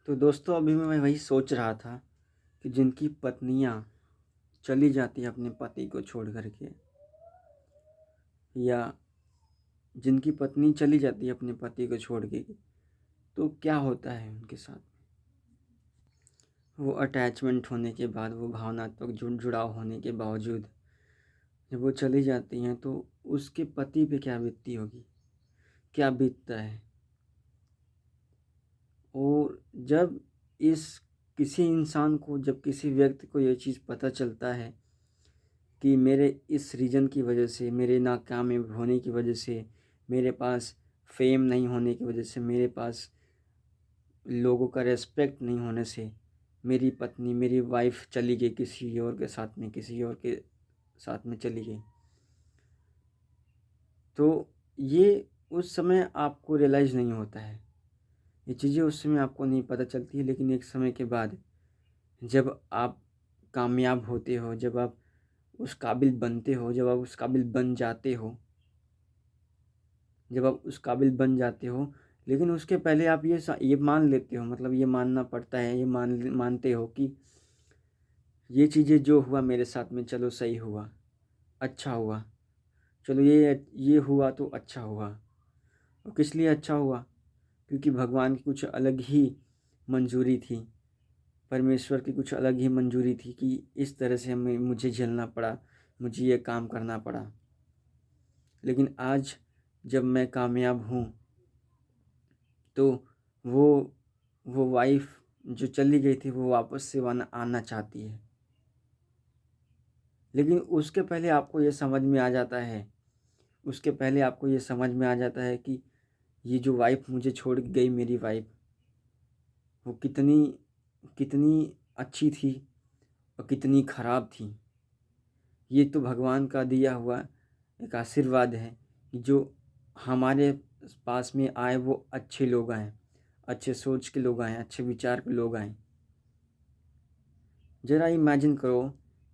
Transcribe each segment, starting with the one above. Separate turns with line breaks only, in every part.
तो दोस्तों अभी मैं वही सोच रहा था कि जिनकी पत्नियां चली जाती हैं अपने पति को छोड़ कर के, या जिनकी पत्नी चली जाती है अपने पति को छोड़ के, तो क्या होता है उनके साथ। वो अटैचमेंट होने के बाद, वो भावनात्मक जुड़ाव होने के बावजूद जब वो चली जाती हैं तो उसके पति पे क्या बीतती होगी, क्या बीतता है। और जब इस किसी इंसान को, जब किसी व्यक्ति को ये चीज़ पता चलता है कि मेरे इस रीज़न की वजह से, मेरे नाकामयाब होने की वजह से, मेरे पास फेम नहीं होने की वजह से, मेरे पास लोगों का रेस्पेक्ट नहीं होने से मेरी पत्नी, मेरी वाइफ चली गई किसी और के साथ में, किसी और के साथ में चली गई, तो ये उस समय आपको रियलाइज़ नहीं होता है। ये चीज़ें उस समय आपको नहीं पता चलती है, लेकिन एक समय के बाद जब आप कामयाब होते हो, जब आप उस काबिल बनते हो, जब आप उस काबिल बन जाते हो, जब आप उस काबिल बन जाते हो, लेकिन उसके पहले आप ये मान लेते हो, मतलब ये मानना पड़ता है, ये मानते हो कि ये चीज़ें जो हुआ मेरे साथ में, चलो सही हुआ, अच्छा हुआ, चलो ये हुआ तो अच्छा हुआ। और किस लिए अच्छा हुआ? क्योंकि भगवान की कुछ अलग ही मंजूरी थी, परमेश्वर की कुछ अलग ही मंजूरी थी कि इस तरह से मुझे झेलना पड़ा, मुझे ये काम करना पड़ा। लेकिन आज जब मैं कामयाब हूँ तो वो वो वाइफ़ जो चली गई थी वो वापस से आना चाहती है। लेकिन उसके पहले आपको ये समझ में आ जाता है, उसके पहले आपको ये समझ में आ जाता है कि ये जो वाइफ़ मुझे छोड़ के गई, मेरी वाइफ़, वो कितनी कितनी अच्छी थी और कितनी ख़राब थी। ये तो भगवान का दिया हुआ एक आशीर्वाद है कि जो हमारे पास में आए वो अच्छे लोग आएँ, अच्छे सोच के लोग आएँ, अच्छे विचार के लोग आएँ। ज़रा इमेजिन करो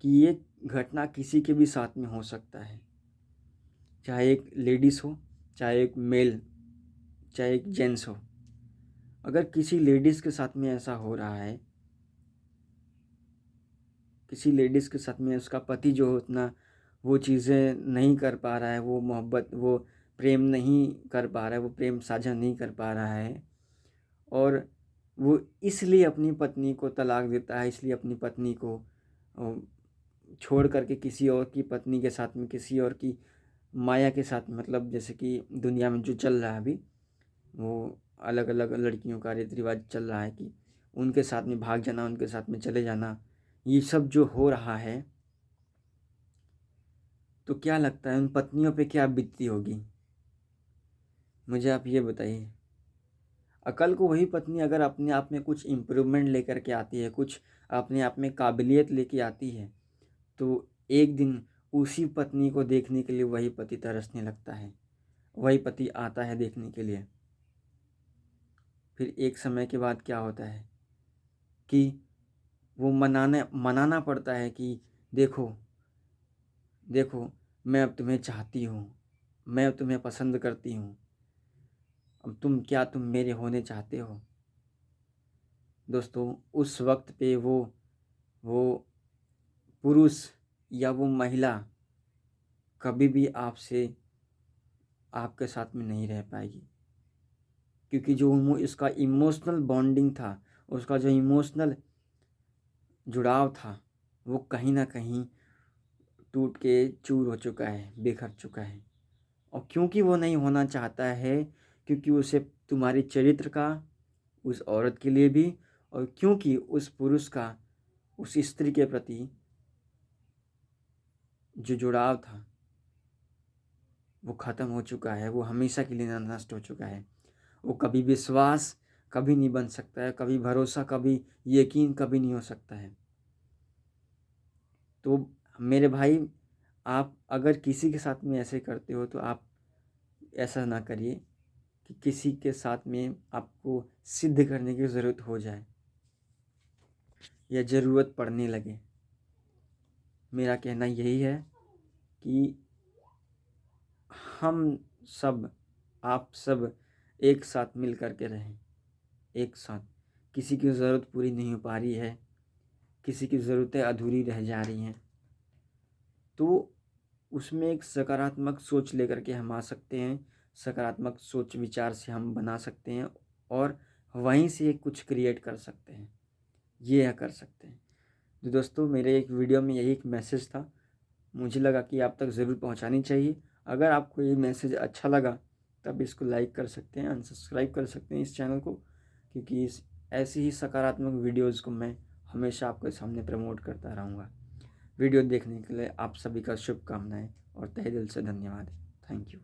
कि ये घटना किसी के भी साथ में हो सकता है, चाहे एक लेडीज़ हो, चाहे एक मेल, चाहे एक जेंट्स हो। अगर किसी लेडीज़ के साथ में ऐसा हो रहा है, किसी लेडीज़ के साथ में उसका पति जो है उतना वो चीज़ें नहीं कर पा रहा है, वो मोहब्बत, वो प्रेम नहीं कर पा रहा है, वो प्रेम साझा नहीं कर पा रहा है, और वो इसलिए अपनी पत्नी को तलाक देता है, इसलिए अपनी पत्नी को छोड़ करके किसी और की पत्नी के साथ में, किसी और की माया के साथ, मतलब जैसे कि दुनिया में जो चल रहा है अभी, वो अलग अलग लड़कियों का रीति रिवाज चल रहा है कि उनके साथ में भाग जाना, उनके साथ में चले जाना, ये सब जो हो रहा है, तो क्या लगता है उन पत्नियों पे क्या बीतती होगी? मुझे आप ये बताइए। कल को वही पत्नी अगर अपने आप में कुछ इम्प्रूवमेंट लेकर के आती है, कुछ अपने आप में काबिलियत लेके आती है, तो एक दिन उसी पत्नी को देखने के लिए वही पति तरसने लगता है, वही पति आता है देखने के लिए। फिर एक समय के बाद क्या होता है कि वो मनाना पड़ता है कि देखो, देखो, मैं अब तुम्हें चाहती हूँ, मैं अब तुम्हें पसंद करती हूँ, अब तुम मेरे होने चाहते हो। दोस्तों उस वक्त पे वो पुरुष या वो महिला कभी भी आपके साथ में नहीं रह पाएगी, क्योंकि जो इसका इमोशनल बॉन्डिंग था, उसका जो इमोशनल जुड़ाव था, वो कहीं ना कहीं टूट के चूर हो चुका है, बिखर चुका है। और क्योंकि वो नहीं होना चाहता है, क्योंकि उसे तुम्हारे चरित्र का, उस औरत के लिए भी, और क्योंकि उस पुरुष का उस स्त्री के प्रति जो जुड़ाव था वो ख़त्म हो चुका है, वो हमेशा के लिए नष्ट हो चुका है। वो कभी विश्वास कभी नहीं बन सकता है, कभी भरोसा, कभी यकीन कभी नहीं हो सकता है। तो मेरे भाई, आप अगर किसी के साथ में ऐसे करते हो तो आप ऐसा ना करिए कि किसी के साथ में आपको सिद्ध करने की ज़रूरत हो जाए या ज़रूरत पड़ने लगे। मेरा कहना यही है कि हम सब, आप सब एक साथ मिल कर के रहें, एक साथ। किसी की ज़रूरत पूरी नहीं हो पा रही है, किसी की ज़रूरतें अधूरी रह जा रही हैं, तो उसमें एक सकारात्मक सोच लेकर के हम आ सकते हैं। सकारात्मक सोच विचार से हम बना सकते हैं और वहीं से कुछ क्रिएट कर सकते हैं, ये कर सकते हैं। तो दोस्तों, मेरे एक वीडियो में यही एक मैसेज था, मुझे लगा कि आप तक ज़रूर पहुंचानी चाहिए। अगर आपको ये मैसेज अच्छा लगा तब इसको लाइक कर सकते हैं, अनसब्सक्राइब कर सकते हैं इस चैनल को, क्योंकि इस ऐसी ही सकारात्मक वीडियोज़ को मैं हमेशा आपके सामने प्रमोट करता रहूँगा। वीडियो देखने के लिए आप सभी का शुभकामनाएं और तहे दिल से धन्यवाद। Thank you.